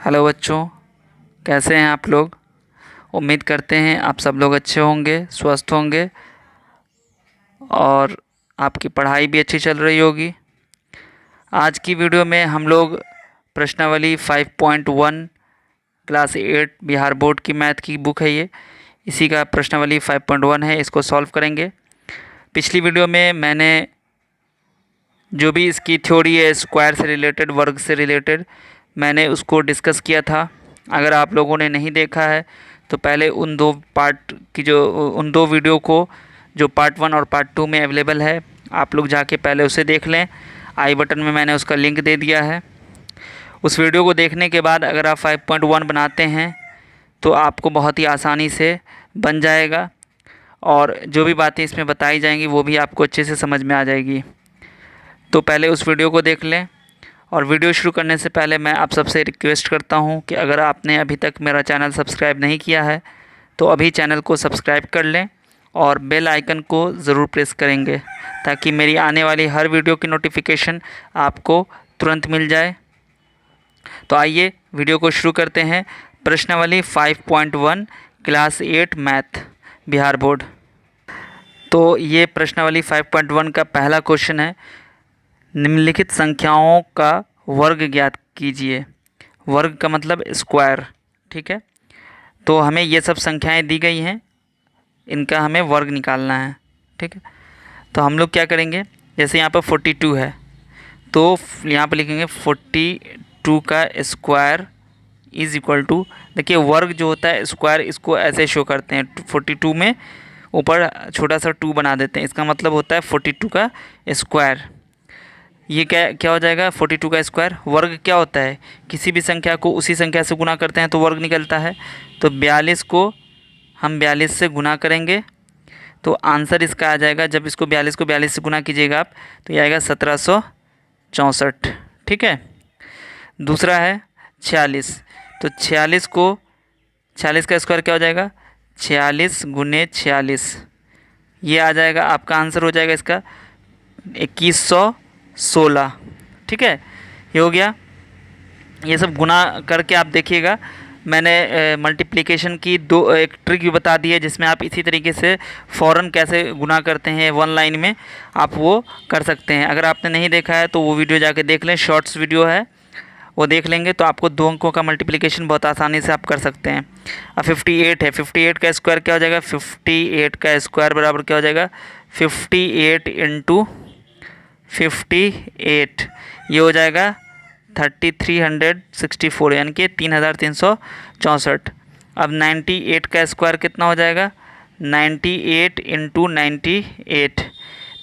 Hello बच्चों, कैसे हैं आप लोग। उम्मीद करते हैं आप सब लोग अच्छे होंगे, स्वस्थ होंगे और आपकी पढ़ाई भी अच्छी चल रही होगी। आज की वीडियो में हम लोग प्रश्नावली 5.1 क्लास 8 बिहार बोर्ड की मैथ की बुक है ये, इसी का प्रश्नावली 5.1 है, इसको सॉल्व करेंगे। पिछली वीडियो में मैंने जो भी इसकी थ्योरी है स्क्वायर से रिलेटेड, वर्ग से रिलेटेड, मैंने उसको डिस्कस किया था। अगर आप लोगों ने नहीं देखा है तो पहले उन दो वीडियो को जो पार्ट 1 और पार्ट 2 में अवेलेबल है, आप लोग जाके पहले उसे देख लें। आई बटन में मैंने उसका लिंक दे दिया है। उस वीडियो को देखने के बाद अगर आप 5.1 बनाते हैं तो आपको बहुत ही आसानी से बन जाएगा और जो भी बातें इसमें बताई जाएंगी वो भी आपको अच्छे से समझ में आ जाएगी। तो पहले उस वीडियो को देख लें। और वीडियो शुरू करने से पहले मैं आप सबसे रिक्वेस्ट करता हूं कि अगर आपने अभी तक मेरा चैनल सब्सक्राइब नहीं किया है तो अभी चैनल को सब्सक्राइब कर लें और बेल आइकन को ज़रूर प्रेस करेंगे ताकि मेरी आने वाली हर वीडियो की नोटिफिकेशन आपको तुरंत मिल जाए। तो आइए वीडियो को शुरू करते हैं। प्रश्नावली 5.1 क्लास 8 मैथ बिहार बोर्ड। तो ये प्रश्नावली 5.1 का पहला क्वेश्चन है। निम्नलिखित संख्याओं का वर्ग ज्ञात कीजिए। वर्ग का मतलब स्क्वायर, ठीक है। तो हमें ये सब संख्याएं दी गई हैं, इनका हमें वर्ग निकालना है, ठीक है। तो हम लोग क्या करेंगे, जैसे यहाँ पर 42 है तो यहाँ पर लिखेंगे 42 का स्क्वायर इज़ इक्वल टू, देखिए वर्ग जो होता है स्क्वायर इसको ऐसे शो करते हैं, 42 में ऊपर छोटा सा 2 बना देते हैं, इसका मतलब होता है 42 का स्क्वायर। ये क्या हो जाएगा, 42 का स्क्वायर। वर्ग क्या होता है, किसी भी संख्या को उसी संख्या से गुना करते हैं तो वर्ग निकलता है। तो 42 को हम 42 से गुना करेंगे तो आंसर इसका आ जाएगा, जब इसको 42 को 42 से गुना कीजिएगा आप तो ये आएगा 1764, ठीक है। दूसरा है 46, तो 46 का स्क्वायर क्या हो जाएगा, 46 गुने 46, ये आ जाएगा आपका आंसर हो जाएगा इसका 2116, ठीक है। ये हो गया। ये सब गुना करके आप देखिएगा, मैंने मल्टीप्लिकेशन की एक ट्रिक भी बता दी है जिसमें आप इसी तरीके से फ़ौरन कैसे गुना करते हैं वन लाइन में, आप वो कर सकते हैं। अगर आपने नहीं देखा है तो वो वीडियो जाके देख लें, शॉर्ट्स वीडियो है, वो देख लेंगे तो आपको 2 अंकों का मल्टीप्लिकेशन बहुत आसानी से आप कर सकते हैं। अब 58 है, 58 का स्क्वायर क्या हो जाएगा, 58 का स्क्वायर बराबर क्या हो जाएगा, 58 इंटू 58, ये हो जाएगा 3364 यानी कि 3364। अब 98 का स्क्वायर कितना हो जाएगा, 98 इंटू 98,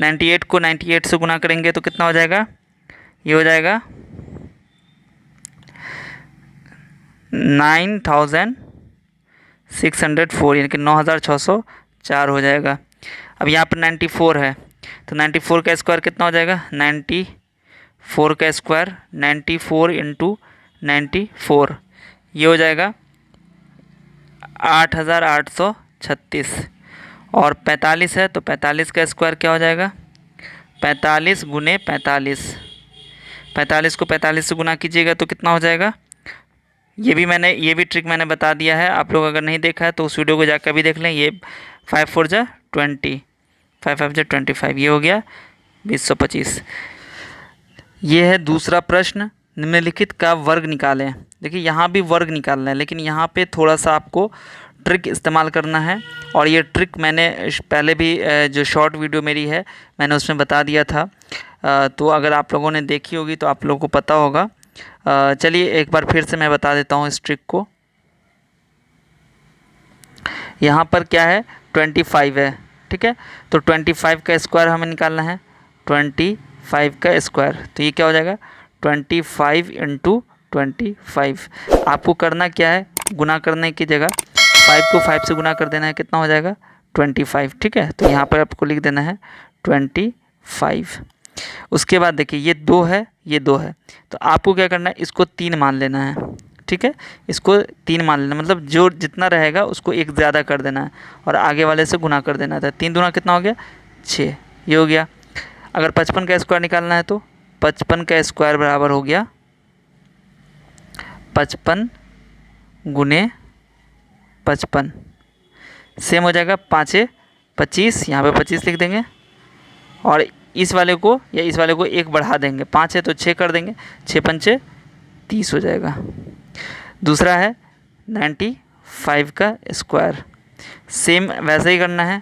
98 को 98 से गुना करेंगे तो कितना हो जाएगा, ये हो जाएगा 9604 यानी कि 9604 हो जाएगा। अब यहाँ पर 94 है तो 94 का स्क्वायर कितना हो जाएगा, 94 का स्क्वायर 94 इंटू 94, ये हो जाएगा 8836। और 45 है तो 45 का स्क्वायर क्या हो जाएगा, 45 गुने 45, 45 को 45 से गुना कीजिएगा तो कितना हो जाएगा। ये भी ट्रिक मैंने बता दिया है, आप लोग अगर नहीं देखा है तो उस वीडियो को जाकर भी देख लें। ये 5 4 जा 20, 5 5 जा 25, ये हो गया 2025। ये है दूसरा प्रश्न, निम्नलिखित का वर्ग निकालें। देखिए यहाँ भी वर्ग निकालना है लेकिन यहाँ पे थोड़ा सा आपको ट्रिक इस्तेमाल करना है और ये ट्रिक मैंने पहले भी जो शॉर्ट वीडियो मेरी है मैंने उसमें बता दिया था, तो अगर आप लोगों ने देखी होगी तो आप लोगों को पता होगा। चलिए एक बार फिर से मैं बता देता हूँ इस ट्रिक को। यहाँ पर क्या है, 25 है, ठीक है। तो 25 का स्क्वायर हमें निकालना है, 25 का स्क्वायर, तो ये क्या हो जाएगा 25 इंटू 25। आपको करना क्या है, गुना करने की जगह 5 को 5 से गुना कर देना है, कितना हो जाएगा 25, ठीक है। तो यहाँ पर आपको लिख देना है 25। उसके बाद देखिए ये 2 है, ये 2 है, तो आपको क्या करना है, इसको 3 मान लेना है, ठीक है। इसको 3 मान लेना मतलब जो जितना रहेगा उसको 1 ज़्यादा कर देना है और आगे वाले से गुना कर देना था। 3 दूना कितना हो गया 6, ये हो गया। अगर 55 का स्क्वायर निकालना है तो 55 का स्क्वायर बराबर हो गया 55 गुने 55 सेम हो जाएगा 5 25, यहाँ पे 25 लिख देंगे और इस वाले को या इस वाले को एक बढ़ा देंगे, 5 है तो 6 कर देंगे, 6 पंचे 30 हो जाएगा। दूसरा है 95 का स्क्वायर, सेम वैसे ही करना है,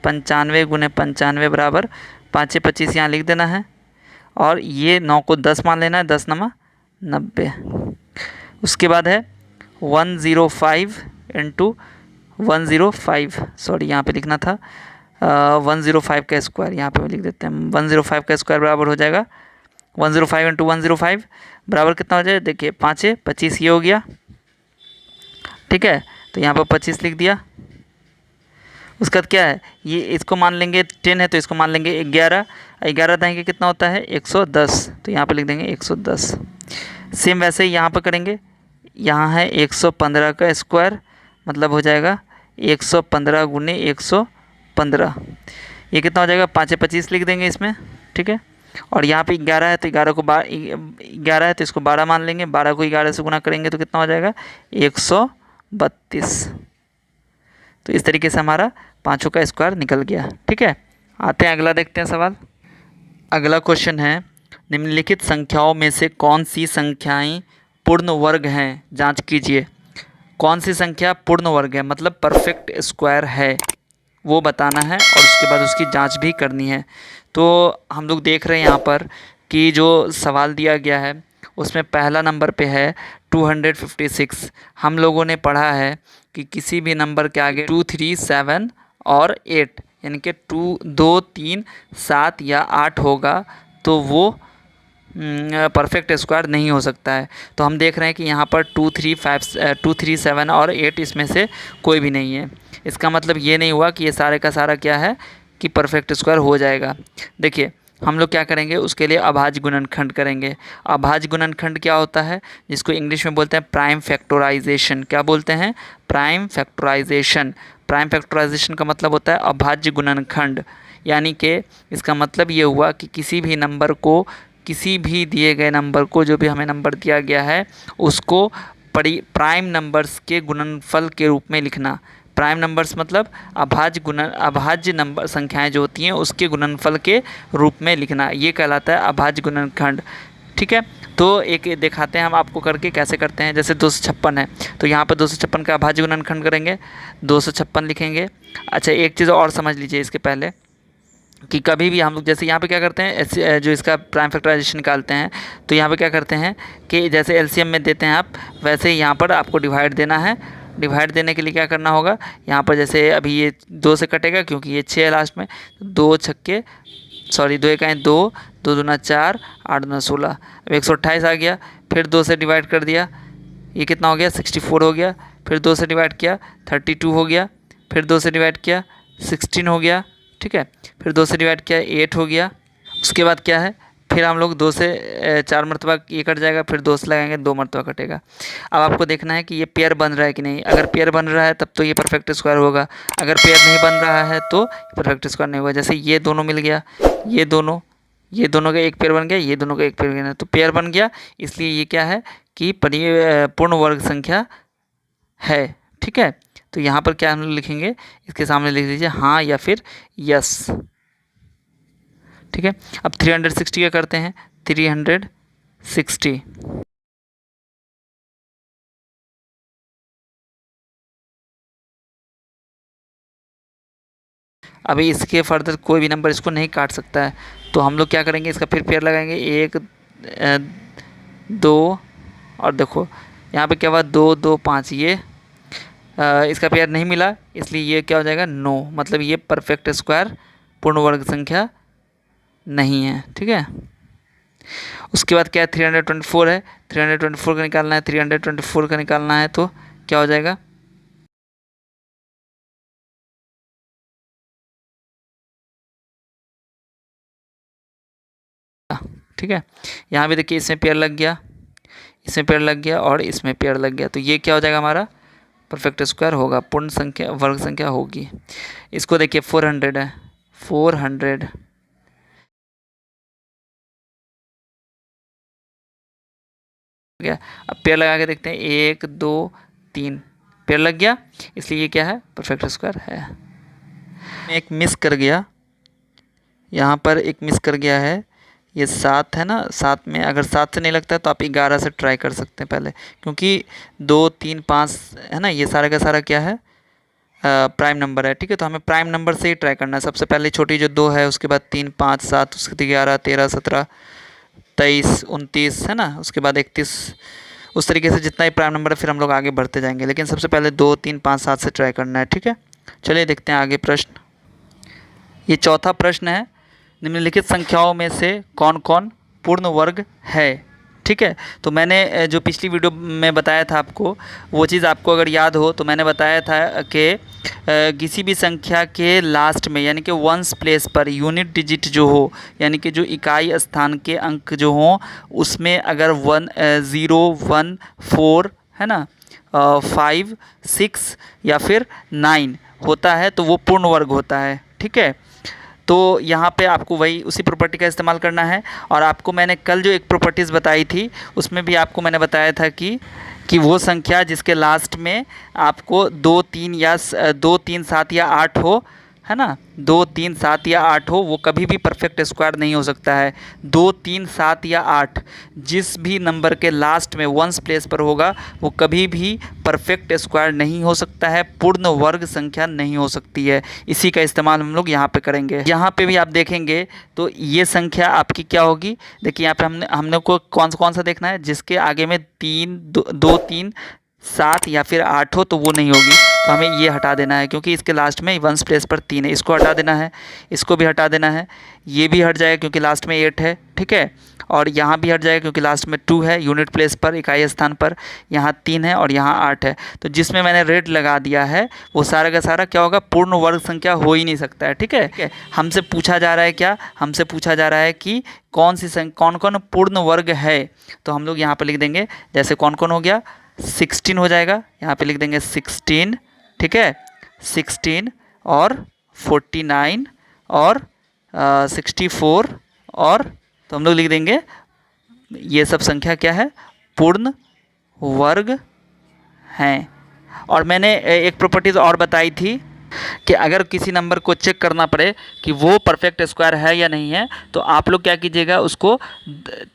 95 गुने 95 बराबर 5 25 यहाँ लिख देना है और ये 9 को 10 मान लेना है, 10 नमा 90। उसके बाद है 105 इंटू 105, सॉरी यहाँ पे लिखना था 105 का स्क्वायर, यहाँ पे लिख देते हैं 105 का स्क्वायर बराबर हो जाएगा 105 इंटू 105 बराबर कितना हो जाएगा, देखिए 5 25 ये हो गया, ठीक है। तो यहाँ पर 25 लिख दिया। उसके बाद क्या है, ये इसको मान लेंगे 10 है तो इसको मान लेंगे 11, 11 देंगे कितना होता है 110, तो यहाँ पे लिख देंगे 110। सेम वैसे ही यहाँ पर करेंगे, यहाँ है 115 का स्क्वायर मतलब हो जाएगा 115 गुने 115, ये कितना हो जाएगा 5 25 लिख देंगे इसमें, ठीक है। और यहाँ पे 11 है तो 11 है तो इसको 12 मान लेंगे, 12 को 11 से गुना करेंगे तो कितना हो जाएगा 132। तो इस तरीके से हमारा पाँचों का स्क्वायर निकल गया, ठीक है। आते हैं अगला, देखते हैं सवाल। अगला क्वेश्चन है, निम्नलिखित संख्याओं में से कौन सी संख्याएं पूर्ण वर्ग हैं, जांच कीजिए। कौन सी संख्या पूर्ण वर्ग है मतलब परफेक्ट स्क्वायर है वो बताना है और उसके बाद उसकी जांच भी करनी है। तो हम लोग देख रहे हैं यहाँ पर कि जो सवाल दिया गया है उसमें पहला नंबर पे है 256। हम लोगों ने पढ़ा है कि किसी भी नंबर के आगे 2 3 7 और 8 यानी कि 2 2 3 7 या 8 होगा तो वो परफेक्ट स्क्वायर नहीं हो सकता है। तो हम देख रहे हैं कि यहाँ पर 2 3 7 और 8 इसमें से कोई भी नहीं है। इसका मतलब ये नहीं हुआ कि ये सारे का सारा क्या है कि परफेक्ट स्क्वायर हो जाएगा। देखिए हम लोग क्या करेंगे, उसके लिए अभाज्य गुणनखंड करेंगे। अभाज्य गुणनखंड क्या होता है, जिसको इंग्लिश में बोलते हैं प्राइम फैक्टराइजेशन। क्या बोलते हैं, प्राइम फैक्टराइजेशन। प्राइम फैक्टराइजेशन का मतलब होता है अभाज्य गुणनखंड, यानी कि इसका मतलब ये हुआ कि किसी भी नंबर को, किसी भी दिए गए नंबर को, जो भी हमें नंबर दिया गया है उसको प्राइम नंबर्स के गुणनफल के रूप में लिखना। प्राइम नंबर्स मतलब अभाज्य नंबर संख्याएं जो होती हैं उसके गुणनफल के रूप में लिखना, ये कहलाता है अभाज्य गुणनखंड, ठीक है। तो एक दिखाते हैं हम आपको करके कैसे करते हैं। जैसे 256 है तो यहाँ पर 256 का अभाज्य गुणनखंड करेंगे, 256 लिखेंगे। अच्छा एक चीज़ और समझ लीजिए इसके पहले कि कभी भी हम लोग जैसे यहाँ पे क्या करते हैं, जो इसका प्राइम फैक्टराइजेशन निकालते हैं तो यहाँ पे क्या करते हैं कि जैसे एलसीएम में देते हैं आप, वैसे ही यहाँ पर आपको डिवाइड देना है। डिवाइड देने के लिए क्या करना होगा, यहाँ पर जैसे अभी ये 2 से कटेगा क्योंकि ये 6 है लास्ट में, 2 छक्के सॉरी 2 एकाएँ 2, 2 दूना 4, 8 दूना 16, अब 128 आ गया। फिर 2 से डिवाइड कर दिया, ये कितना हो गया 64 हो गया। फिर 2 से डिवाइड किया 32 हो गया। फिर 2 से डिवाइड किया 16 हो गया, ठीक है। फिर 2 से डिवाइड किया 8 हो गया। उसके बाद क्या है, फिर हम लोग 2 से 4 मरतबा ये कट जाएगा, फिर 2 से लगाएंगे 2 मरतबा कटेगा। अब आपको देखना है कि ये पेयर बन रहा है कि नहीं। अगर पेयर बन रहा है तब तो ये परफेक्ट स्क्वायर होगा, अगर पेयर नहीं बन रहा है तो परफेक्ट स्क्वायर नहीं होगा। जैसे ये दोनों मिल गया, ये दोनों का एक पेयर बन गया, ये दोनों का एक पेयर बन गया, तो पेयर बन गया, इसलिए ये क्या है कि पूर्ण वर्ग संख्या है, ठीक है। तो यहाँ पर क्या हम लोग लिखेंगे, इसके सामने लिख दीजिए हाँ या फिर यस, ठीक है। अब 360 का करते हैं, 360। अभी इसके फर्दर कोई भी नंबर इसको नहीं काट सकता है, तो हम लोग क्या करेंगे, इसका फिर पेयर लगाएंगे 1 2 और देखो यहाँ पे क्या हुआ 2 2 5, ये इसका पेयर नहीं मिला, इसलिए ये क्या हो जाएगा 9, मतलब ये परफेक्ट स्क्वायर पूर्ण वर्ग संख्या नहीं है, ठीक है। उसके बाद क्या है 324 है, 324 का निकालना है, 324 का निकालना है तो क्या हो जाएगा, ठीक है। यहाँ भी देखिए इसमें पेयर लग गया, इसमें पेयर लग गया और इसमें पेयर लग गया, तो ये क्या हो जाएगा हमारा परफेक्ट स्क्वायर होगा, पूर्ण संख्या वर्ग संख्या होगी। इसको देखिए 400 है, 400 गया। अब पेड़ लगा के देखते हैं, 1 2 3 पेड़ लग गया, इसलिए ये क्या है, परफेक्ट स्क्वायर है। एक मिस कर गया, यहाँ पर एक मिस कर गया है, ये 7 है ना, 7 में अगर 7 से नहीं लगता है तो आप 11 से ट्राई कर सकते हैं पहले, क्योंकि 2 3 5 है ना, ये सारा का सारा क्या है, प्राइम नंबर है। ठीक है, तो हमें प्राइम नंबर से ही ट्राई करना है। सबसे पहले छोटी जो 2 है, उसके बाद 3 5 7, उसके बाद 11 13 17 23 29 है ना, उसके बाद 31, उस तरीके से जितना ही प्राइम नंबर है फिर हम लोग आगे बढ़ते जाएंगे, लेकिन सबसे पहले 2 3 5 7 से ट्राई करना है। ठीक है, चलिए देखते हैं आगे प्रश्न। ये चौथा प्रश्न है, निम्नलिखित संख्याओं में से कौन कौन पूर्ण वर्ग है। ठीक है, तो मैंने जो पिछली वीडियो में बताया था आपको, वो चीज़ आपको अगर याद हो तो मैंने बताया था कि किसी भी संख्या के लास्ट में यानी कि ones place per unit digit जो हो, यानी कि जो इकाई स्थान के अंक जो हों, उसमें अगर 0 1 4 है ना, 5 6 या फिर 9 होता है तो वो पूर्ण वर्ग होता है। ठीक है, तो यहाँ पे आपको वही उसी प्रॉपर्टी का इस्तेमाल करना है। और आपको मैंने कल जो एक प्रॉपर्टीज़ बताई थी, उसमें भी आपको मैंने बताया था कि वो संख्या जिसके लास्ट में आपको 2 3 या 2 3 7 या 8 हो, है ना, 2 3 7 या 8 हो, वो कभी भी परफेक्ट स्क्वायर नहीं हो सकता है। 2 3 7 या 8 जिस भी नंबर के लास्ट में वंस प्लेस पर होगा, वो कभी भी परफेक्ट स्क्वायर नहीं हो सकता है, पूर्ण वर्ग संख्या नहीं हो सकती है। इसी का इस्तेमाल हम लोग यहाँ पे करेंगे। यहाँ पे भी आप देखेंगे तो ये संख्या आपकी क्या होगी, देखिए यहाँ पे हमने को कौन सा देखना है, जिसके आगे में 2 3 7 या फिर 8 हो तो वो नहीं होगी, तो हमें ये हटा देना है, क्योंकि इसके लास्ट में वंस प्लेस पर 3 है, इसको हटा देना है, इसको भी हटा देना है, ये भी हट जाएगा क्योंकि लास्ट में 8 है। ठीक है, और यहाँ भी हट जाएगा क्योंकि लास्ट में 2 है यूनिट प्लेस पर, इकाई स्थान पर, यहाँ 3 है और यहाँ 8 है। तो जिसमें मैंने रेड लगा दिया है वो सारा का सारा क्या होगा, पूर्ण वर्ग संख्या हो ही नहीं सकता है। ठीक है, हमसे पूछा जा रहा है क्या, हमसे पूछा जा रहा है कि कौन कौन पूर्ण वर्ग है, तो हम लोग यहाँ पर लिख देंगे, जैसे कौन कौन हो गया, 16 हो जाएगा, यहाँ पे लिख देंगे 16। ठीक है, 16 और 49 और 64 और, तो हम लोग लिख देंगे ये सब संख्या क्या है, पूर्ण वर्ग हैं। और मैंने एक प्रॉपर्टीज़ और बताई थी कि अगर किसी नंबर को चेक करना पड़े कि वो परफेक्ट स्क्वायर है या नहीं है, तो आप लोग क्या कीजिएगा, उसको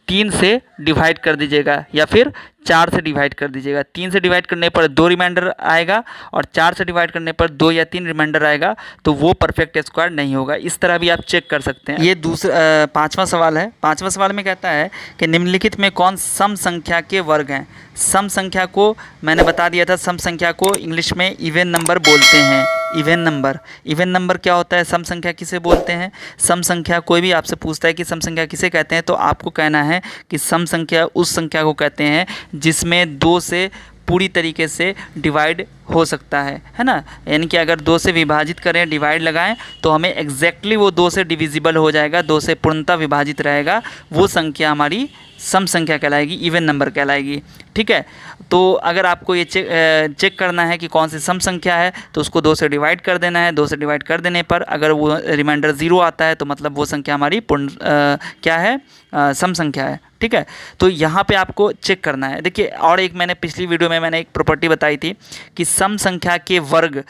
3 से डिवाइड कर दीजिएगा या फिर 4 से डिवाइड कर दीजिएगा। 3 से डिवाइड करने पर 2 रिमाइंडर आएगा और 4 से डिवाइड करने पर 2 या 3 रिमाइंडर आएगा, तो वो परफेक्ट स्क्वायर नहीं होगा। इस तरह भी आप चेक कर सकते हैं। ये दूसरा 5वां सवाल है। 5वां सवाल में कहता है कि निम्नलिखित में कौन सम संख्या के वर्ग हैं। सम संख्या को मैंने बता दिया था, सम संख्या को इंग्लिश में इवन नंबर बोलते हैं। इवन नंबर, इवन नंबर क्या होता है, सम संख्या किसे बोलते हैं। सम संख्या, कोई भी आपसे पूछता है कि सम संख्या किसे कहते हैं, तो आपको कहना है कि सम संख्या उस संख्या को कहते हैं जिसमें 2 से पूरी तरीके से डिवाइड हो सकता है ना। यानी कि अगर 2 से विभाजित करें, डिवाइड लगाएं, तो हमें एग्जैक्टली वो 2 से डिविजिबल हो जाएगा, 2 से पूर्णतः विभाजित रहेगा, वो संख्या हमारी सम संख्या कहलाएगी, इवन नंबर कहलाएगी। ठीक है, तो अगर आपको ये चेक करना है कि कौन सी सम संख्या है, तो उसको 2 से डिवाइड कर देना है। 2 से डिवाइड कर देने पर अगर वो रिमाइंडर 0 आता है, तो मतलब वो संख्या हमारी पूर्ण क्या है, सम संख्या है। ठीक है, तो यहाँ पे आपको चेक करना है। देखिए, और एक मैंने पिछली वीडियो में मैंने एक प्रॉपर्टी बताई थी कि सम संख्या के वर्ग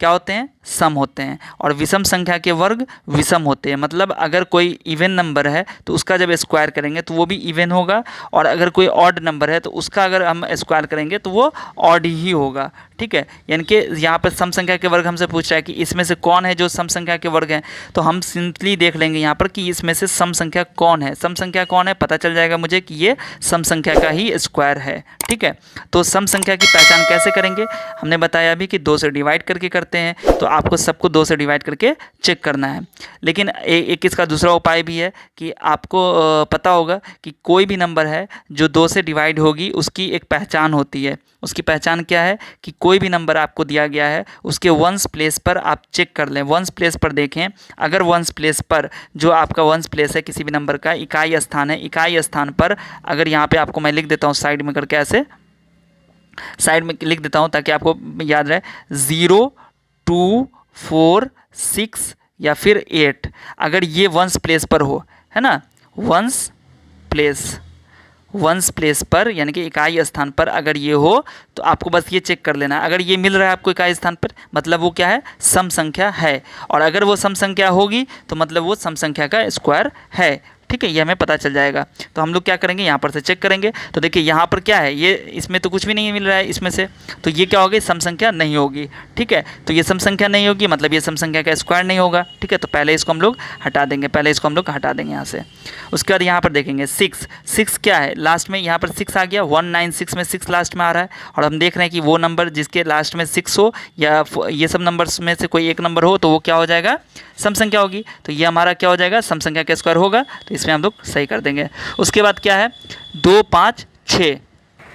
क्या होते हैं, सम होते हैं, और विषम संख्या के वर्ग विषम होते हैं। मतलब अगर कोई इवन नंबर है तो उसका जब स्क्वायर करेंगे तो वो भी इवन होगा, और अगर कोई ऑड नंबर है तो उसका अगर हम स्क्वायर करेंगे तो वो ऑड ही होगा। ठीक है, यानी कि यहाँ पर सम संख्या के वर्ग हमसे पूछ रहा है कि इसमें से कौन है जो सम संख्या के वर्ग हैं, तो हम सिंपली देख लेंगे यहाँ पर कि इसमें से सम संख्या कौन है। सम संख्या कौन है पता चल जाएगा मुझे कि ये सम संख्या का ही स्क्वायर है। ठीक है, तो सम संख्या की पहचान कैसे करेंगे, हमने बताया अभी कि 2 से डिवाइड करके करते हैं, तो आपको सबको 2 से डिवाइड करके चेक करना है। लेकिन एक इसका दूसरा उपाय भी है कि आपको पता होगा कि कोई भी नंबर है जो 2 से डिवाइड होगी, उसकी एक पहचान होती है। उसकी पहचान क्या है कि कोई भी नंबर आपको दिया गया है, उसके वंस प्लेस पर आप चेक कर लें। वंस प्लेस पर देखें, अगर वंस प्लेस पर जो आपका वंस प्लेस है किसी भी नंबर का इकाई स्थान है, इकाई स्थान पर अगर यहाँ पे आपको मैं लिख देता हूँ साइड में करके, ऐसे साइड में लिख देता हूँ ताकि आपको याद रहे, 0 2 4 6 या फिर 8, अगर ये वंस प्लेस पर हो, है ना, वंस प्लेस वंस प्लेस पर यानी कि इकाई स्थान पर अगर ये हो तो आपको बस ये चेक कर लेना है। अगर ये मिल रहा है आपको इकाई स्थान पर, मतलब वो क्या है, सम संख्या है। और अगर वो सम संख्या होगी तो मतलब वो सम संख्या का स्क्वायर है। ठीक है, ये हमें पता चल जाएगा। तो हम लोग क्या करेंगे, यहाँ पर से चेक करेंगे। तो देखिए यहाँ पर क्या है, ये इसमें तो कुछ भी नहीं मिल रहा है इसमें से, तो ये क्या होगी, सम संख्या नहीं होगी। ठीक है, तो ये सम संख्या नहीं होगी मतलब ये सम संख्या का स्क्वायर नहीं होगा। ठीक है, तो पहले इसको हम लोग हटा देंगे, यहाँ से। उसके बाद यहाँ पर देखेंगे 6 क्या है, लास्ट में यहाँ पर 6 आ गया, 196 में 6 लास्ट में आ रहा है। और हम देख रहे हैं कि वो नंबर जिसके लास्ट में 6 हो या ये सब नंबर्स में से कोई एक नंबर हो तो वो क्या हो जाएगा, सम संख्या होगी। तो ये हमारा क्या हो जाएगा, सम संख्या का स्क्वायर होगा। तो इसमें हम लोग सही कर देंगे। उसके बाद क्या है, 2 5 6।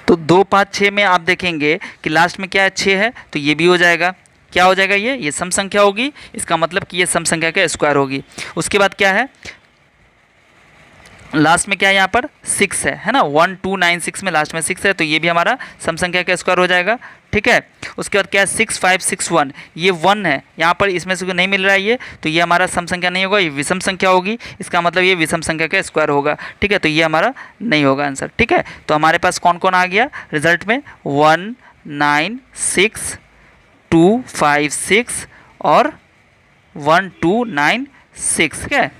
तो 2 5 6 में आप देखेंगे कि लास्ट में क्या है, 6 है, तो ये भी हो जाएगा। क्या हो जाएगा, ये सम संख्या होगी, इसका मतलब कि ये सम संख्या का स्क्वायर होगी। उसके बाद क्या है, लास्ट में क्या है, यहाँ पर 6 है ना, 1296 में लास्ट में 6 है, तो ये भी हमारा सम संख्या का स्क्वायर हो जाएगा। ठीक है, उसके बाद क्या है, 6561, ये 1 है, यहाँ पर इसमें से नहीं मिल रहा है ये, तो ये हमारा सम संख्या नहीं होगा, ये विषम संख्या होगी, इसका मतलब ये विषम संख्या का स्क्वायर होगा। ठीक है, तो ये हमारा नहीं होगा आंसर। ठीक है, तो हमारे पास कौन कौन आ गया रिजल्ट में, 196 256 और 1296। ठीक है,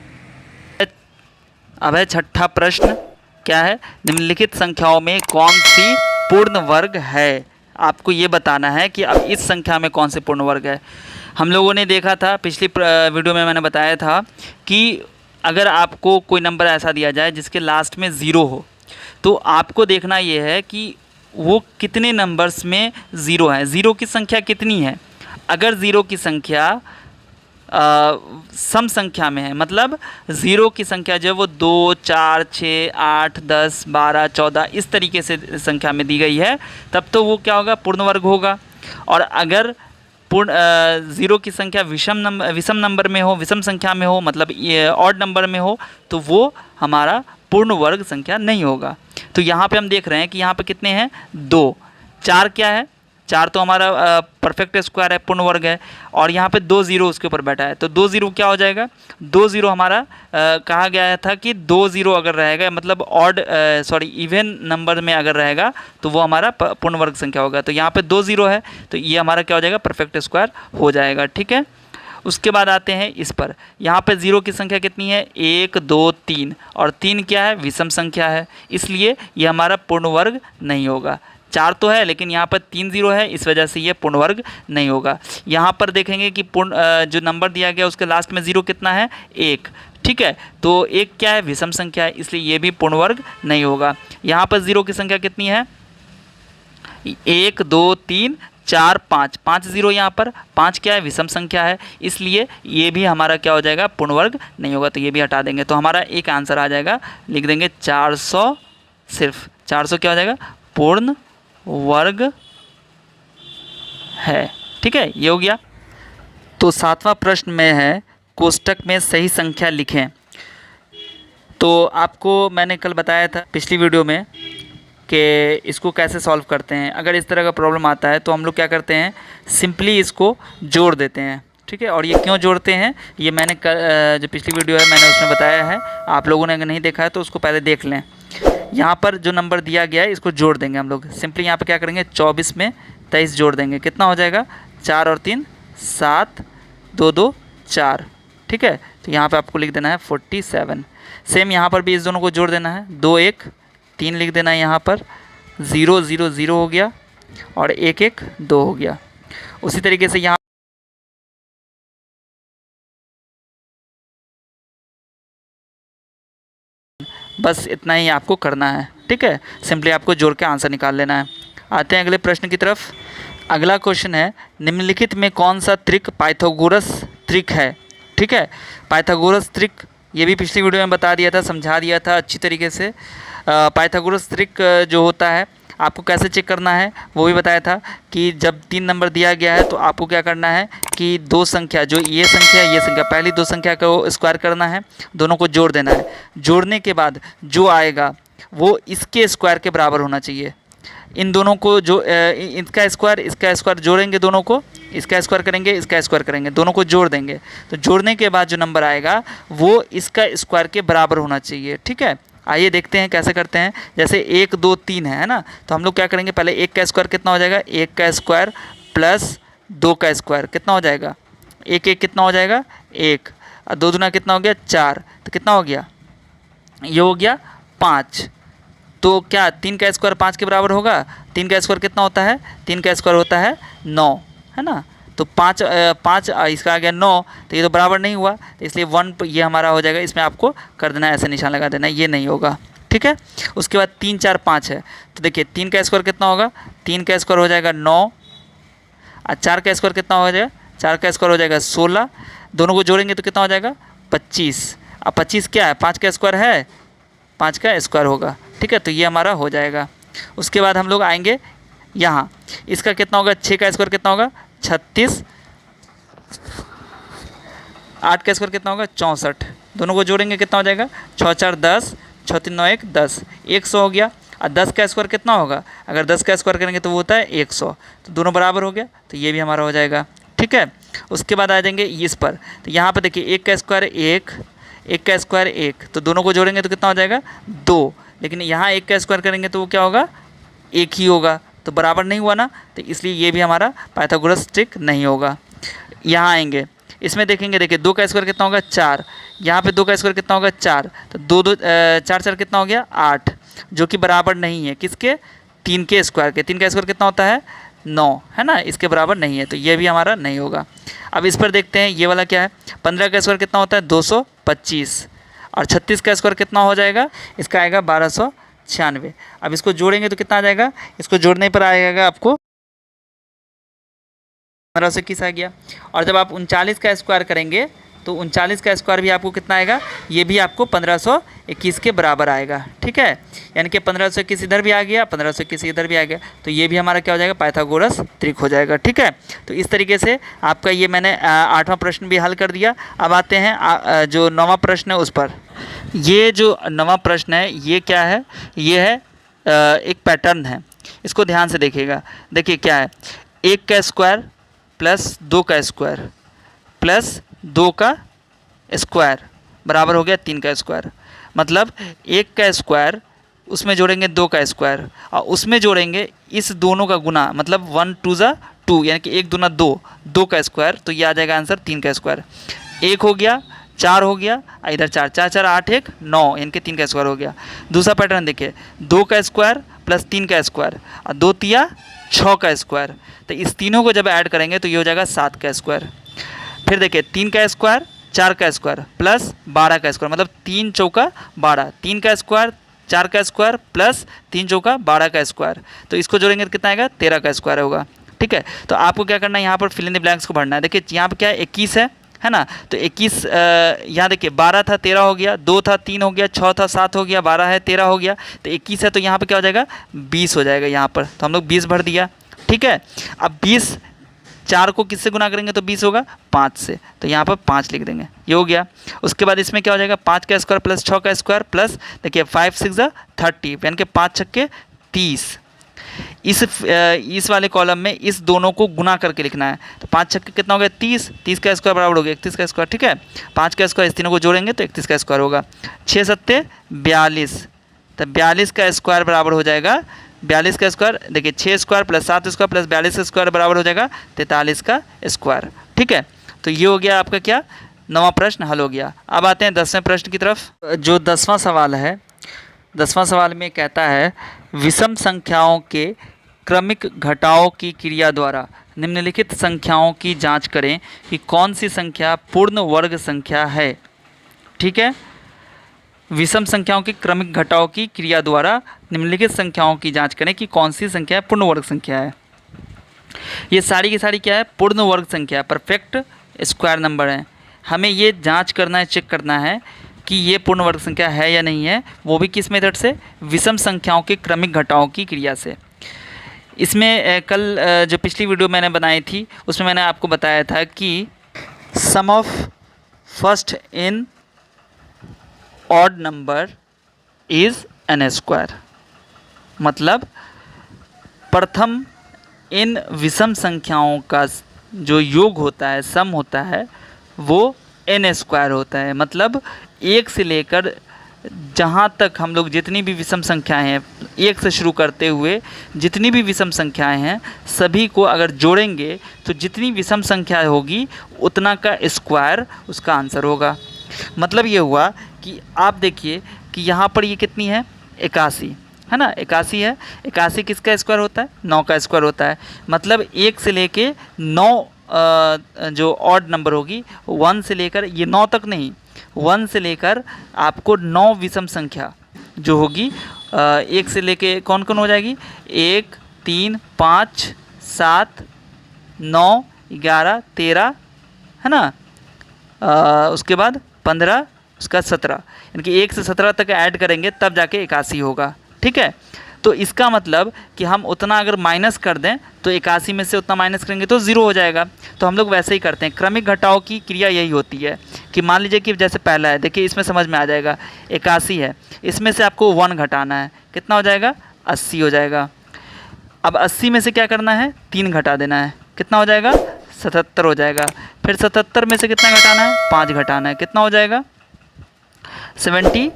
अब है छठा प्रश्न, क्या है, निम्नलिखित संख्याओं में कौन सी पूर्ण वर्ग है। आपको ये बताना है कि अब इस संख्या में कौन से पूर्ण वर्ग है। हम लोगों ने देखा था पिछली वीडियो में, मैंने बताया था कि अगर आपको कोई नंबर ऐसा दिया जाए जिसके लास्ट में 0 हो, तो आपको देखना ये है कि वो कितने नंबर्स में 0 है, 0 की संख्या कितनी है। अगर 0 की संख्या सम संख्या में है, मतलब 0 की संख्या जो है वो 2 4 6 8 10 12 14 इस तरीके से संख्या में दी गई है, तब तो वो क्या होगा, पूर्ण वर्ग होगा। और अगर पूर्ण 0 की संख्या विषम नंबर में हो, विषम संख्या में हो, मतलब ये ऑड नंबर में हो, तो वो हमारा पूर्ण वर्ग संख्या नहीं होगा। तो यहाँ पे हम देख रहे हैं कि यहाँ पे कितने हैं, 2, 4 क्या है, 4 तो हमारा परफेक्ट स्क्वायर है, पूर्ण वर्ग है। और यहाँ पे 2 0 उसके ऊपर बैठा है, तो 2 0 क्या हो जाएगा, 2 0 हमारा कहा गया था कि 2 0 अगर रहेगा, मतलब इवन नंबर में अगर रहेगा तो वो हमारा पूर्ण वर्ग संख्या होगा। तो यहाँ पे 2 0 है, तो ये हमारा क्या हो जाएगा, परफेक्ट स्क्वायर हो जाएगा। ठीक है, उसके बाद आते हैं इस पर, यहाँ पे 0 की संख्या कितनी है, 1 2 3, और 3 क्या है, विषम संख्या है, इसलिए ये हमारा पूर्ण वर्ग नहीं होगा। 4 तो है लेकिन यहाँ पर 3 0 है, इस वजह से ये पूर्ण वर्ग नहीं होगा। यहाँ पर देखेंगे कि जो नंबर दिया गया उसके लास्ट में 0 कितना है, 1। ठीक है, तो 1 क्या है, विषम संख्या है, इसलिए ये भी पूर्ण वर्ग नहीं होगा। यहाँ पर 0 की संख्या कितनी है, 1 2 3 4 5, 5 0 यहाँ पर, 5 क्या है, विषम संख्या है, इसलिए ये भी हमारा क्या हो जाएगा, पूर्ण वर्ग नहीं होगा। तो ये भी हटा देंगे, तो हमारा एक आंसर आ जाएगा, लिख देंगे 400, सिर्फ 400 क्या हो जाएगा, पूर्ण वर्ग है। ठीक है, ये हो गया। तो 7वां प्रश्न में है, कोष्टक में सही संख्या लिखें। तो आपको मैंने कल बताया था पिछली वीडियो में कि इसको कैसे सॉल्व करते हैं। अगर इस तरह का प्रॉब्लम आता है तो हम लोग क्या करते हैं, सिंपली इसको जोड़ देते हैं। ठीक है, और ये क्यों जोड़ते हैं, ये मैंने जो पिछली वीडियो है मैंने उसमें बताया है, आप लोगों ने अगर नहीं देखा है तो उसको पहले देख लें। यहाँ पर जो नंबर दिया गया है इसको जोड़ देंगे हम लोग। सिंपली यहाँ पर क्या करेंगे, 24 में 23 जोड़ देंगे, कितना हो जाएगा, 4 और 3 7, 2 2 4। ठीक है, तो यहाँ पे आपको लिख देना है 47। सेम यहाँ पर भी इस दोनों को जोड़ देना है, 2 1 3 लिख देना है, यहाँ पर 0 0 0 हो गया और 1 1 2 हो गया। उसी तरीके से यहाँ बस इतना ही आपको करना है। ठीक है, सिंपली आपको जोड़ के आंसर निकाल लेना है। आते हैं अगले प्रश्न की तरफ। अगला क्वेश्चन है, निम्नलिखित में कौन सा त्रिक पाइथागोरस त्रिक है। ठीक है, पाइथागोरस त्रिक ये भी पिछली वीडियो में बता दिया था, समझा दिया था अच्छी तरीके से। पाइथागोरस त्रिक जो होता है आपको कैसे चेक करना है वो भी बताया था कि जब 3 नंबर दिया गया है तो आपको क्या करना है कि 2 संख्या, जो ये संख्या पहली 2 संख्या को स्क्वायर करना है, दोनों को जोड़ देना है। जोड़ने के बाद जो आएगा वो इसके स्क्वायर के बराबर होना चाहिए। इन दोनों को जो इसका स्क्वायर जोड़ेंगे, दोनों को इसका स्क्वायर करेंगे, इसका स्क्वायर करेंगे, दोनों को जोड़ देंगे, तो जोड़ने के बाद जो नंबर आएगा वो इसका स्क्वायर के बराबर होना चाहिए। ठीक है, आइए देखते हैं कैसे करते हैं। जैसे 1 2 3 है ना, तो हम लोग क्या करेंगे, पहले 1 का स्क्वायर कितना हो जाएगा, 1 का स्क्वायर प्लस 2 का स्क्वायर कितना हो जाएगा, 1 1 कितना हो जाएगा 1, और 2 दूना कितना हो गया 4, तो कितना हो गया, ये हो गया 5। तो क्या 3 का स्क्वायर 5 के बराबर होगा, 3 का स्क्वायर कितना होता है, 3 का स्क्वायर होता है 9, है ना। तो 5 इसका आ गया 9, तो ये तो बराबर नहीं हुआ, तो इसलिए 1 ये हमारा हो जाएगा। इसमें आपको कर देना है, ऐसे निशान लगा देना है, ये नहीं होगा, ठीक है। उसके बाद 3 4 5 है, तो देखिए 3 का स्क्वायर कितना होगा, 3 का स्क्वायर हो जाएगा 9, और 4 का स्क्वायर कितना हो जाएगा, 4 का स्क्वायर हो जाएगा 16, दोनों को जोड़ेंगे तो कितना हो जाएगा 25। अब 25 क्या है, 5 का स्क्वायर है, 5 का स्क्वायर होगा, ठीक है। तो ये हमारा हो जाएगा। उसके बाद हम लोग आएंगे यहाँ, इसका कितना होगा, 6 का स्क्वायर कितना होगा 36, 8 का स्क्वायर कितना होगा 64, दोनों को जोड़ेंगे कितना हो जाएगा 6 4 10, 6 3 9 1 10, 100 हो गया। और 10 का स्क्वायर कितना होगा, अगर 10 का स्क्वायर करेंगे तो वो होता है 100, तो दोनों बराबर हो गया, तो ये भी हमारा हो जाएगा, ठीक है। उसके बाद आ जाएंगे इस पर, तो यहाँ पर देखिए 1 का स्क्वायर 1, 1 का स्क्वायर 1, तो दोनों को जोड़ेंगे तो कितना हो जाएगा 2, लेकिन यहाँ 1 का स्क्वायर करेंगे तो वो क्या होगा 1 ही होगा, तो बराबर नहीं हुआ ना, तो इसलिए ये भी हमारा पाइथागोरस ट्रिक नहीं होगा। यहाँ आएंगे, इसमें देखेंगे, देखिए 2 का स्क्वायर कितना होगा 4, यहाँ पे 2 का स्क्वायर कितना होगा 4, तो 2 2 4 4 कितना हो गया 8, जो कि बराबर नहीं है किसके, 3 के स्क्वायर के। 3 का स्क्वायर कितना होता है 9, है ना, इसके बराबर नहीं है, तो ये भी हमारा नहीं होगा। अब इस पर देखते हैं, ये वाला क्या है, 15 का स्क्वायर कितना होता है 225, और 36 का स्क्वायर कितना हो जाएगा, इसका आएगा 1296। अब इसको जोड़ेंगे तो कितना आ जाएगा, इसको जोड़ने पर आएगा आपको 1521 आ गया। और जब आप 39 का स्क्वायर करेंगे तो 39 का स्क्वायर भी आपको कितना आएगा, ये भी आपको 1521 के बराबर आएगा, ठीक है। यानी कि 1521 इधर भी आ गया, 1521 इधर भी आ गया, तो ये भी हमारा क्या हो जाएगा, पाइथागोरस ट्रिक हो जाएगा, ठीक है। तो इस तरीके से आपका ये मैंने 8वां प्रश्न भी हल कर दिया। अब आते हैं जो 9वां प्रश्न है उस पर। ये जो 9वां प्रश्न है ये क्या है, ये है एक पैटर्न है, इसको ध्यान से देखिएगा। देखिए क्या है, 1 का स्क्वायर प्लस 2 का स्क्वायर प्लस 2 का स्क्वायर बराबर हो गया 3 का स्क्वायर। मतलब 1 का स्क्वायर उसमें जोड़ेंगे 2 का स्क्वायर, और उसमें जोड़ेंगे इस दोनों का गुना, मतलब 1 2 ज़ा 2, यानी कि 1 दूना 2, 2 का स्क्वायर, तो ये आ जाएगा आंसर 3 का स्क्वायर। 1 हो गया, 4 हो गया, इधर 4 4 4 8 1 9, यानी कि 3 का स्क्वायर हो गया। दूसरा पैटर्न देखिए, 2 का स्क्वायर प्लस 3 का स्क्वायर, और 2 तिया 6 का स्क्वायर, तो इस तीनों को जब ऐड करेंगे तो ये हो जाएगा 7 का स्क्वायर। फिर देखिए 3 का स्क्वायर 4 का स्क्वायर प्लस 12 का स्क्वायर, मतलब 3 चौका 12, 3 का स्क्वायर 4 का स्क्वायर प्लस 3 चौका 12 का स्क्वायर, तो इसको जोड़ेंगे तो कितना आएगा 13 का स्क्वायर होगा, ठीक है। तो आपको क्या करना है, यहाँ पर फिल इन द ब्लैंक्स को भरना है। देखिए यहाँ पर क्या है 21 है ना, तो 21 यहाँ देखिए 12 था 13 हो गया, 2 था 3 हो गया, 6 था 7 हो गया, 12 है 13 हो गया, तो 21 है तो यहाँ पर क्या हो जाएगा 20 हो जाएगा यहाँ पर, तो हम लोग 20 भर दिया, ठीक है। अब 20 4 को किससे गुना करेंगे तो 20 होगा 5 से, तो यहाँ पर 5 लिख देंगे, ये हो गया। उसके बाद इसमें क्या हो जाएगा 5 का स्क्वायर प्लस 6 का स्क्वायर प्लस देखिए 5 6 30, यानी कि 5 छक्के 30। इस वाले कॉलम में इस दोनों को गुना करके लिखना है, तो 5 छक्के कितना हो गया 30, 30 का स्क्वायर बराबर हो गया 31 का स्क्वायर, ठीक है। 5 का स्क्वायर इस तीनों को जोड़ेंगे तो 31 का स्क्वायर होगा। 6 7 42, तो 42 का स्क्वायर बराबर हो जाएगा 42 का स्क्वायर, देखिए 6 स्क्वायर प्लस 7 स्क्वायर प्लस 42 का स्क्वायर बराबर हो जाएगा 43 का स्क्वायर, ठीक है। तो ये हो गया आपका क्या 9वां प्रश्न हल हो गया। अब आते हैं 10वें प्रश्न की तरफ। जो 10वां सवाल है, 10वां सवाल में कहता है विषम संख्याओं के क्रमिक घटाव की क्रिया द्वारा निम्नलिखित संख्याओं की जांच करें कि कौन सी संख्या पूर्ण वर्ग संख्या है, ठीक है। विषम संख्याओं के क्रमिक घटाव की क्रिया द्वारा निम्नलिखित संख्याओं की जांच करें कि कौन सी संख्या पूर्ण वर्ग संख्या है। ये सारी की सारी क्या है पूर्ण वर्ग संख्या, परफेक्ट स्क्वायर नंबर है। हमें ये जांच करना है, चेक करना है कि ये पूर्ण वर्ग संख्या है या नहीं है, वो भी किस मेथड से, विषम संख्याओं के क्रमिक घटाव की क्रिया से। इसमें कल जो पिछली वीडियो मैंने बनाई थी उसमें मैंने आपको बताया था कि sum of first n odd number is n square, मतलब प्रथम इन विषम संख्याओं का जो योग होता है, सम होता है, वो एन स्क्वायर होता है। मतलब 1 से लेकर जहाँ तक हम लोग जितनी भी विषम संख्याएं हैं, एक से शुरू करते हुए जितनी भी विषम संख्याएं हैं सभी को अगर जोड़ेंगे तो जितनी विषम संख्या होगी उतना का स्क्वायर उसका आंसर होगा। मतलब ये हुआ कि आप देखिए कि यहाँ पर ये कितनी है, 81 है ना, 81 है। 81 किसका स्क्वायर होता है, 9 का स्क्वायर होता है। मतलब 1 से लेके 9 जो ऑड नंबर होगी 1 से लेकर, ये 9 तक नहीं, 1 से लेकर आपको 9 विषम संख्या जो होगी 1 से लेके कौन कौन हो जाएगी, 1 3 5 7 9 11 13 है ना, उसके बाद 15, उसका 17, यानी कि 1 से 17 तक ऐड करेंगे तब जाके 81 होगा। ठीक है, तो इसका मतलब कि हम उतना अगर माइनस कर दें तो 81 में से उतना माइनस करेंगे तो 0 हो जाएगा। तो हम लोग वैसे ही करते हैं, क्रमिक घटाव की क्रिया यही होती है कि मान लीजिए कि जैसे पहला है, देखिए इसमें समझ में आ जाएगा, 81 है, इसमें से आपको 1 घटाना है, कितना हो जाएगा, 80 हो जाएगा। अब 80 में से क्या करना है, 3 घटा देना है, कितना हो जाएगा, 77 हो जाएगा। फिर 77 में से कितना घटाना है, 5 घटाना है, कितना हो जाएगा, 72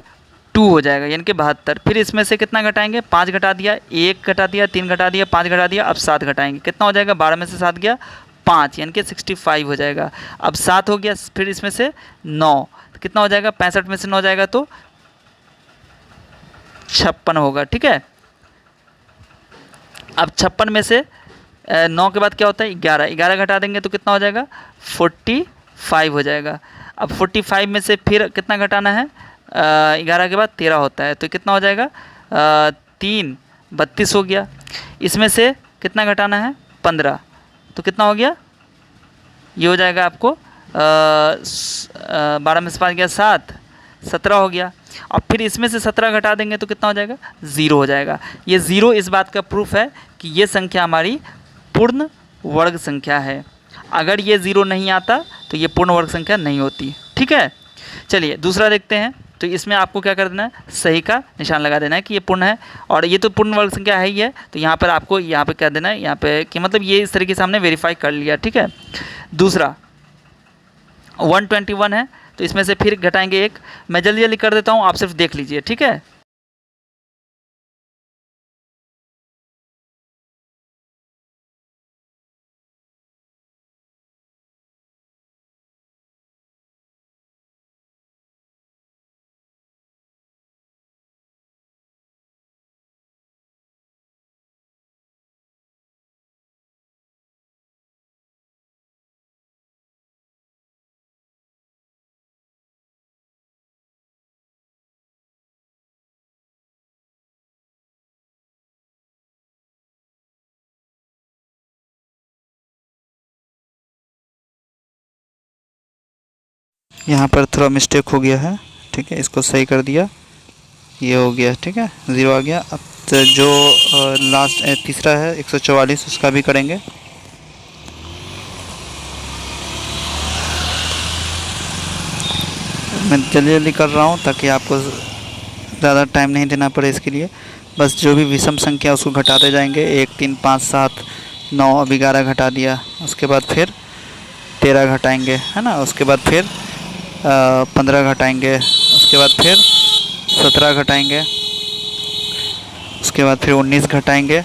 हो जाएगा, यानी कि 72। फिर इसमें से कितना घटाएंगे, 5 घटा दिया, 1 घटा दिया, 3 घटा दिया, 5 घटा दिया, अब 7 घटाएंगे, कितना हो जाएगा, 12 में से 7 गया 5, यानी कि 65 हो जाएगा। अब 7 हो गया, फिर इसमें से 9, तो कितना हो जाएगा, 65 में से 9 जाएगा तो 56 होगा। ठीक है, अब 56 में से 9 के बाद क्या होता है, 11 घटा देंगे तो कितना हो जाएगा, 45 हो जाएगा। अब 45 में से फिर कितना घटाना है, 11 के बाद 13 होता है, तो कितना हो जाएगा, 3 32 हो गया। इसमें से कितना घटाना है, 15, तो कितना हो गया, ये हो जाएगा आपको 12 में से 5 गया 7, 17 हो गया। और फिर इसमें से 17 घटा देंगे तो कितना हो जाएगा, 0 हो जाएगा। ये 0 इस बात का प्रूफ है कि ये संख्या हमारी पूर्ण वर्ग संख्या है। अगर ये 0 नहीं आता तो ये पूर्ण वर्ग संख्या नहीं होती। ठीक है, चलिए दूसरा देखते हैं। तो इसमें आपको क्या कर देना है, सही का निशान लगा देना है कि ये पूर्ण है, और ये तो पूर्ण वर्ग संख्या है ही है, तो यहाँ पर आपको यहाँ पे कर देना है, यहाँ पे कि मतलब ये इस तरीके से हमने वेरीफाई कर लिया। ठीक है, दूसरा 121 है, तो इसमें से फिर घटाएंगे 1। मैं जल्दी जल्दी कर देता हूँ, आप सिर्फ देख लीजिए। ठीक है, यहाँ पर थोड़ा मिस्टेक हो गया है। ठीक है, इसको सही कर दिया, ये हो गया। ठीक है, 0 आ गया। अब तो जो लास्ट तीसरा है 144, उसका भी करेंगे। मैं जल्दी जल्दी कर रहा हूँ ताकि आपको ज़्यादा टाइम नहीं देना पड़े इसके लिए। बस जो भी विषम संख्या उसको घटाते जाएंगे, 1 3 5 7 9, अब 11 घटा दिया, उसके बाद फिर 13 घटाएंगे, है ना, उसके बाद फिर 15 घटाएंगे, उसके बाद फिर 17 घटाएंगे, उसके बाद फिर 19 घटाएंगे,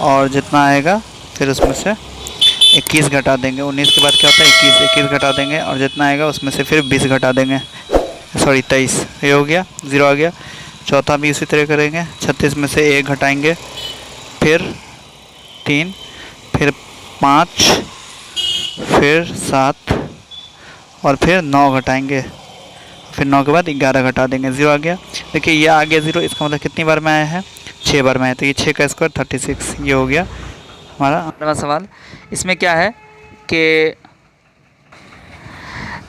और जितना आएगा फिर उसमें से 21 घटा देंगे। 19 के बाद क्या होता है, 21 घटा देंगे, और जितना आएगा उसमें से फिर 20 घटा देंगे, सॉरी 23, ये हो गया, 0 आ गया। चौथा भी उसी तरह करेंगे, 36 में से 1 घटाएंगे, फिर 3, फिर 5, फिर 7, और फिर 9 घटाएंगे, फिर 9 के बाद 11 घटा देंगे, 0 आ गया। देखिए ये आ गया 0, इसका मतलब कितनी बार में आया है, 6 बार में आया, तो ये 6 का स्क्वायर 36, ये हो गया हमारा अगला सवाल। इसमें क्या है कि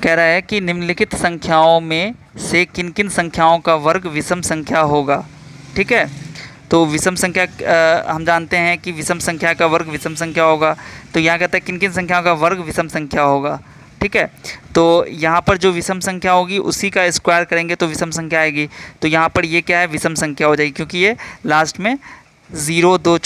कह रहा है कि निम्नलिखित संख्याओं में से किन किन संख्याओं का वर्ग विषम संख्या होगा। ठीक है, तो विषम संख्या हम जानते हैं कि विषम संख्या का वर्ग विषम संख्या होगा, तो यहाँ कहता है किन किन संख्याओं का वर्ग विषम संख्या होगा। ठीक है, तो यहाँ पर जो विषम संख्या होगी उसी का स्क्वायर करेंगे तो विषम संख्या आएगी। तो यहाँ पर ये क्या है, विषम संख्या हो जाएगी, क्योंकि ये लास्ट में 0 2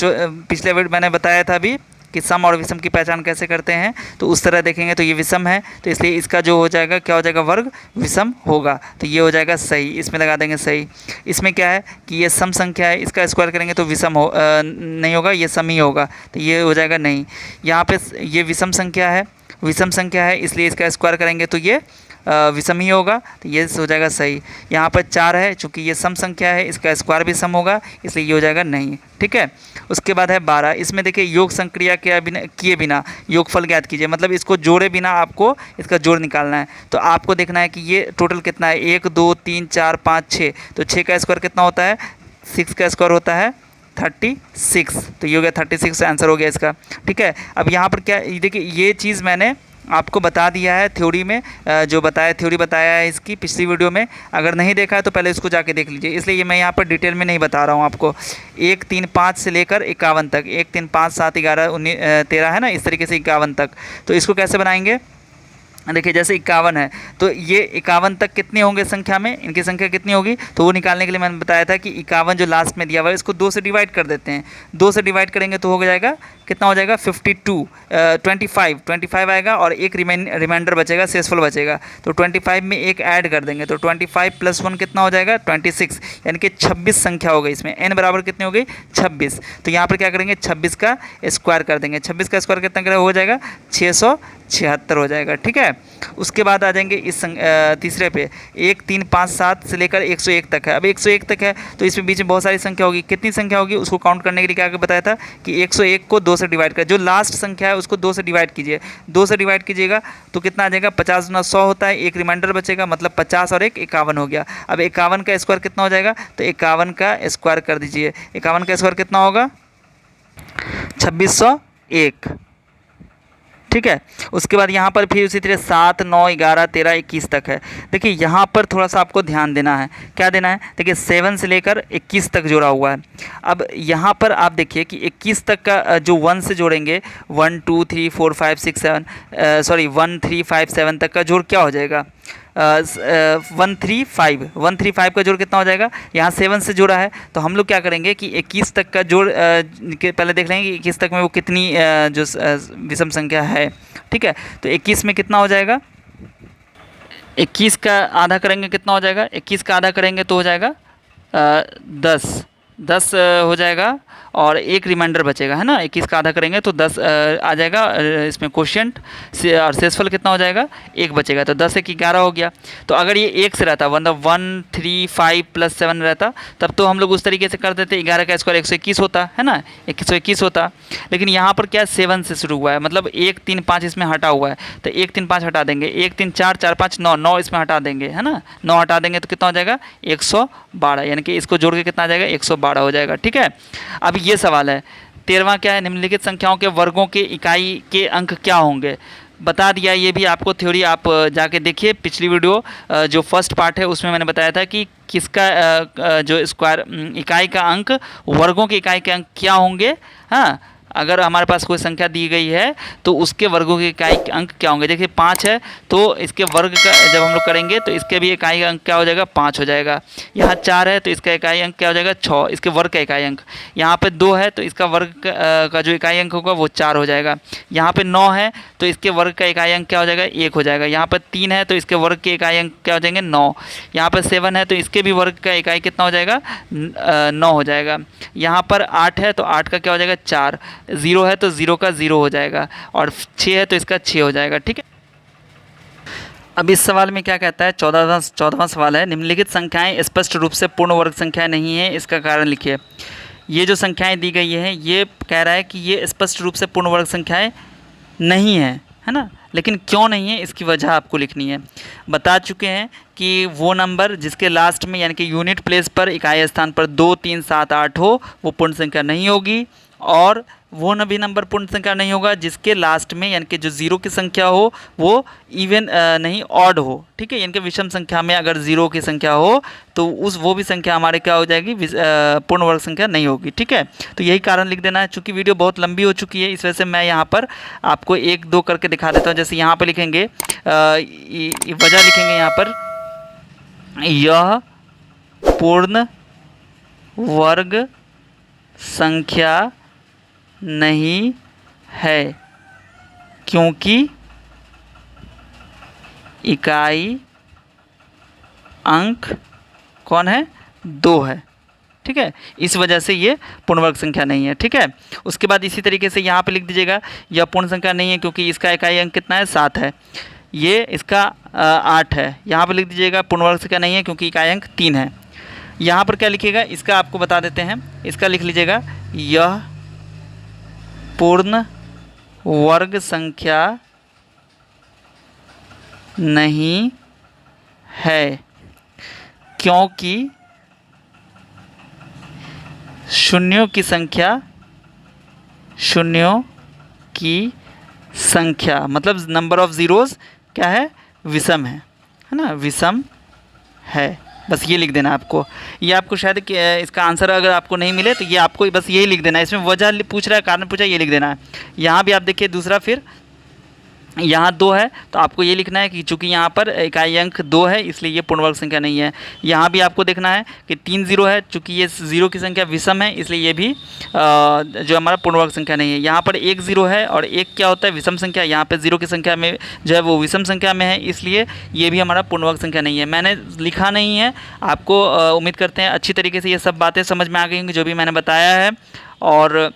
पिछले वीडियो मैंने बताया था अभी कि सम और विषम की पहचान कैसे करते हैं, तो उस तरह देखेंगे तो ये विषम है, तो इसलिए इसका जो हो जाएगा क्या हो जाएगा, वर्ग विषम होगा, तो ये हो जाएगा सही, इसमें लगा देंगे सही। इसमें क्या है कि ये सम संख्या है, इसका स्क्वायर करेंगे तो विषम नहीं होगा, ये सम ही होगा, तो ये हो जाएगा नहीं। यहाँ पे ये विषम संख्या है इसलिए इसका स्क्वायर करेंगे तो ये विषम ही होगा, तो ये हो जाएगा सही। यहाँ पर 4 है, चूँकि ये सम संख्या है, इसका स्क्वायर भी सम होगा, इसलिए ये हो जाएगा नहीं। ठीक है, उसके बाद है 12। इसमें देखिए योग संक्रिया किए बिना योगफल ज्ञात कीजिए, मतलब इसको जोड़े बिना आपको इसका जोड़ निकालना है। तो आपको देखना है कि ये टोटल कितना है, 1 2 3 4 5 6, तो 6 का स्क्वायर कितना होता है, 6 का स्क्वायर होता है 36, तो ये हो गया 36 आंसर हो गया इसका। ठीक है, अब यहाँ पर क्या देखिए, ये चीज़ मैंने आपको बता दिया है थ्योरी में, थ्योरी बताया है इसकी पिछली वीडियो में। अगर नहीं देखा है तो पहले इसको जाके देख लीजिए, इसलिए ये मैं यहाँ पर डिटेल में नहीं बता रहा हूँ आपको। 1 3 5 से लेकर 51 तक, 1 3 5 7 11 19 13 है ना, इस तरीके से 51 तक। तो इसको कैसे बनाएंगे, देखिए जैसे 51 है तो ये 51 तक कितने होंगे संख्या में, इनकी संख्या कितनी होगी, तो वो निकालने के लिए मैंने बताया था कि 51 जो लास्ट में दिया हुआ है इसको 2 से डिवाइड कर देते हैं। 2 से डिवाइड करेंगे तो हो जाएगा कितना हो जाएगा 25 आएगा, और एक रिमाइंडर बचेगा, शेषफल बचेगा, तो 25 में एक ऐड कर देंगे, तो 25 + 1 कितना हो जाएगा 26, यानी कि 26 संख्या हो गई इसमें। n बराबर कितनी हो गई 26, तो यहाँ पर क्या करेंगे 26 का स्क्वायर कर देंगे। 26 का स्क्वायर कितना हो जाएगा 676 हो जाएगा। ठीक है, उसके बाद आ जाएंगे इस तीसरे पे, 1 3 5 7 से लेकर 101 तक है। अब 101 तक है तो इसमें बीच में बहुत सारी संख्या होगी, कितनी संख्या होगी उसको काउंट करने के लिए क्या बताया था कि 101 को 2 से डिवाइड कर, जो लास्ट संख्या है उसको 2 से डिवाइड कीजिए। 2 से डिवाइड कीजिएगा तो कितना आ जाएगा, 50 × 100 होता है, एक रिमाइंडर बचेगा, मतलब 50 और 1 51 हो गया। अब 51 का स्क्वायर कितना हो जाएगा, तो 51 का स्क्वायर कर दीजिए। 51 का स्क्वायर कितना होगा 2601। ठीक है, उसके बाद यहाँ पर फिर उसी तरह 7 9 11 13 21 तक है। देखिए यहाँ पर थोड़ा सा आपको ध्यान देना है, क्या देना है, देखिए 7 से लेकर 21 तक जोड़ा हुआ है। अब यहाँ पर आप देखिए कि 21 तक का जो 1 से जोड़ेंगे, 1 2 3 4 5 6 7 सॉरी 1 3 5 7 तक का जोड़ क्या हो जाएगा 135 का जोड़ कितना हो जाएगा, यहाँ 7 से जोड़ा है तो हम लोग क्या करेंगे कि 21 तक का जोड़ पहले देख लेंगे कि 21 तक में वो कितनी जो विषम संख्या है। ठीक है, तो 21 में कितना हो जाएगा, 21 का आधा करेंगे कितना हो जाएगा, 21 का आधा करेंगे तो हो जाएगा 10 हो जाएगा, और एक रिमाइंडर बचेगा, है ना। 21 का आधा करेंगे तो 10 आ जाएगा इसमें क्वोशिएंट से, और शेषफल कितना हो जाएगा 1 बचेगा, तो 10 1 11 हो गया। तो अगर ये 1 से रहता, मतलब 1 3 5 + 7 रहता, तब तो हम लोग उस तरीके से कर देते, 11 का स्क्वायर 121 होता है ना, 121 होता। लेकिन यहाँ पर क्या 7 से शुरू हुआ है, मतलब 1 3 5 इसमें हटा हुआ है, तो 1 3 5 हटा देंगे, 1 3 4 4 5 9 इसमें हटा देंगे, है ना, 9 हटा देंगे तो कितना हो जाएगा 112, यानी कि इसको जोड़ के कितना आ जाएगा 112 हो जाएगा। ठीक है, अब ये सवाल है 13वां क्या है, निम्नलिखित संख्याओं के वर्गों के इकाई के अंक क्या होंगे, बता दिया। ये भी आपको थ्योरी आप जाके देखिए, पिछली वीडियो जो फर्स्ट पार्ट है उसमें मैंने बताया था कि किसका जो स्क्वायर इकाई का अंक, वर्गों के इकाई के अंक क्या होंगे। हाँ, अगर हमारे पास कोई संख्या दी गई है तो उसके वर्गों के इकाई अंक क्या होंगे। देखिए 5 है तो इसके वर्ग का जब हम लोग करेंगे तो इसके भी इकाई अंक क्या हो जाएगा 5 हो जाएगा। यहाँ 4 है तो इसका इकाई अंक क्या हो जाएगा 6, इसके वर्ग का इकाई अंक। यहाँ पे 2 है तो इसका वर्ग का जो इकाई अंक होगा वो 4 हो जाएगा। यहाँ पे 9 है तो इसके वर्ग का इकाई अंक क्या हो जाएगा 1 हो जाएगा। यहाँ पर 3 है तो इसके वर्ग के इकाई अंक क्या हो जाएंगे 9। यहाँ पर 7 है तो इसके भी वर्ग का इकाई कितना हो जाएगा 9 हो जाएगा। यहाँ पर 8 है तो 8 का क्या हो जाएगा 4, 0 है तो 0 का 0 हो जाएगा, और 6 है तो इसका 6 हो जाएगा। ठीक है, अब इस सवाल में क्या कहता है, 14वां सवाल है, निम्नलिखित संख्याएं स्पष्ट रूप से पूर्ण वर्ग संख्याएं नहीं है, इसका कारण लिखिए। ये जो संख्याएं दी गई हैं ये कह रहा है कि ये स्पष्ट रूप से पूर्ण वर्ग संख्याएं नहीं है ना, लेकिन क्यों नहीं है इसकी वजह आपको लिखनी है। बता चुके हैं कि वो नंबर जिसके लास्ट में यानी कि यूनिट प्लेस पर इकाई स्थान पर 2 3 7 8 हो वो पूर्ण संख्या नहीं होगी, और वो भी नंबर पूर्ण संख्या नहीं होगा जिसके लास्ट में यानी कि जो 0 की संख्या हो वो इवन नहीं ऑड हो। ठीक है, यानी कि विषम संख्या में अगर 0 की संख्या हो तो वो भी संख्या हमारे क्या हो जाएगी पूर्ण वर्ग संख्या नहीं होगी। ठीक है, तो यही कारण लिख देना है। चूँकि वीडियो बहुत लंबी हो चुकी है इस वजह से मैं यहाँ पर आपको 1 2 करके दिखा देता हूँ। जैसे यहाँ पर लिखेंगे वजह लिखेंगे यहाँ पर, यह पूर्ण वर्ग संख्या नहीं है क्योंकि इकाई अंक कौन है, 2 है। ठीक है, इस वजह से ये पूर्ण वर्ग संख्या नहीं है। ठीक है, उसके बाद इसी तरीके से यहाँ पे लिख दीजिएगा यह पूर्ण संख्या नहीं है क्योंकि इसका इकाई अंक कितना है, 7 है। ये इसका 8 है। यहाँ पे लिख दीजिएगा पूर्ण वर्ग संख्या नहीं है क्योंकि इकाई अंक 3 है। यहाँ पर क्या लिखिएगा, इसका आपको बता देते हैं। इसका लिख लीजिएगा यह पूर्ण वर्ग संख्या नहीं है क्योंकि शून्यों की संख्या मतलब नंबर ऑफ ज़ीरोज़ क्या है, विषम है ना, विषम है। बस ये लिख देना आपको। ये आपको शायद कि इसका आंसर अगर आपको नहीं मिले तो ये आपको बस यही लिख देना है। इसमें वजह पूछ रहा है, कारण पूछा है, ये लिख देना है। यहाँ भी आप देखिए दूसरा, फिर यहाँ 2 है तो आपको ये लिखना है कि चूँकि यहाँ पर इकाई अंक 2 है इसलिए ये पूर्ण वर्ग संख्या नहीं है। यहाँ भी आपको देखना है कि 3 0 है, चूँकि ये 0 की संख्या विषम है इसलिए ये भी जो हमारा पूर्ण वर्ग संख्या नहीं है। यहाँ पर 1 0 है और 1 क्या होता है, विषम संख्या। यहाँ पे 0 की संख्या में जो है वो विषम संख्या में है इसलिए ये भी हमारा पूर्ण वर्ग संख्या नहीं है। मैंने लिखा नहीं है आपको। उम्मीद करते हैं अच्छी तरीके से ये सब बातें समझ में आ गई होंगी जो भी मैंने बताया है। और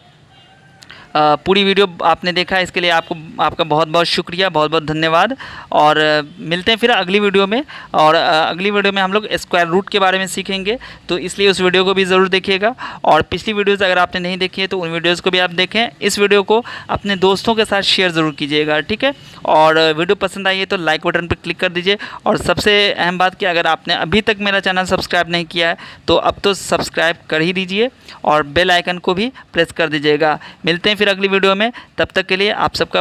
पूरी वीडियो आपने देखा, इसके लिए आपका बहुत बहुत शुक्रिया, बहुत बहुत धन्यवाद। और मिलते हैं फिर अगली वीडियो में। और अगली वीडियो में हम लोग स्क्वायर रूट के बारे में सीखेंगे, तो इसलिए उस वीडियो को भी ज़रूर देखिएगा। और पिछली वीडियोज़ अगर आपने नहीं देखी है तो उन वीडियोज़ को भी आप देखें। इस वीडियो को अपने दोस्तों के साथ शेयर ज़रूर कीजिएगा, ठीक है। और वीडियो पसंद आई है तो लाइक बटन पर क्लिक कर दीजिए। और सबसे अहम बात कि अगर आपने अभी तक मेरा चैनल सब्सक्राइब नहीं किया है तो अब तो सब्सक्राइब कर ही दीजिए और बेल आइकन को भी प्रेस कर दीजिएगा। मिलते हैं फिर अगली वीडियो में। तब तक के लिए आप सब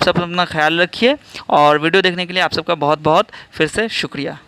अपना ख्याल रखिए और वीडियो देखने के लिए आप सबका बहुत बहुत फिर से शुक्रिया।